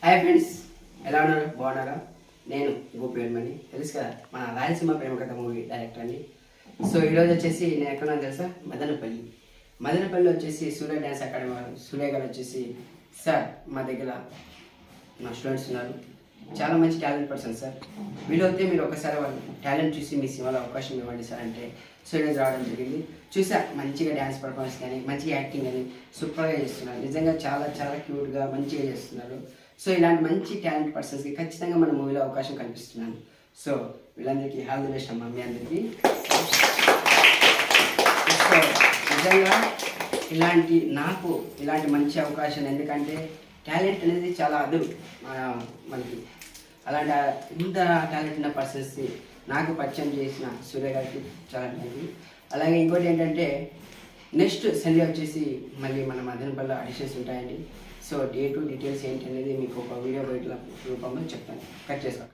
Hi friends, ఎలా ఉన్నారు? బాగున్నారా? నేను గోపిమణి, తెలుసు కదా మన రాయలసీమ ప్రేమ కథ మూవీ డైరెక్టర్ అని. సో ఈరోజు వచ్చేసి నేను ఎక్కడున్నా తెలుసా? మదనపల్లి వచ్చేసి సూర్య డ్యాన్స్ అకాడమీ వారు సూర్య గారు వచ్చేసి, సార్ మా దగ్గర నా స్టూడెంట్స్ ఉన్నారు, చాలా మంచి టాలెంట్ పర్సన్ సార్, వీలైతే మీరు ఒకసారి వాళ్ళు టాలెంట్ చూసి మీ సినిమాలో అవకాశం ఇవ్వండి సార్ అంటే సూర్య రావడం జరిగింది. చూసా మంచిగా డ్యాన్స్ పర్ఫార్మెన్స్ కానీ మంచిగా యాక్టింగ్ కానీ సూపర్గా చేస్తున్నారు. నిజంగా చాలా చాలా క్యూట్గా మంచిగా చేస్తున్నారు. సో ఇలాంటి మంచి టాలెంట్ పర్సన్స్కి ఖచ్చితంగా మన మూవీలో అవకాశం కల్పిస్తున్నాను. సో వీళ్ళందరికీ ఆల్ ది బెస్ట్ అమ్మా, మీ అందరికీ. సో నిజంగా ఇలాంటి మంచి అవకాశం, ఎందుకంటే టాలెంట్ అనేది చాలా అదురు మనకి. అలాంటి ఇంత టాలెంట్ ఉన్న పర్సన్స్ని నాకు పరిచయం చేసిన సూర్య గారికి చాలా థ్యాంక్ యూ. అలాగే ఇంకోటి ఏంటంటే, నెక్స్ట్ సండే వచ్చేసి మళ్ళీ మన మదనపల్లి ఆడిషన్స్ ఉంటాయండి. సో డేటు డీటెయిల్స్ ఏంటి అనేది మీకు ఒక వీడియో బయట రూపంలో చెప్తాను. కట్ చేసుకోండి.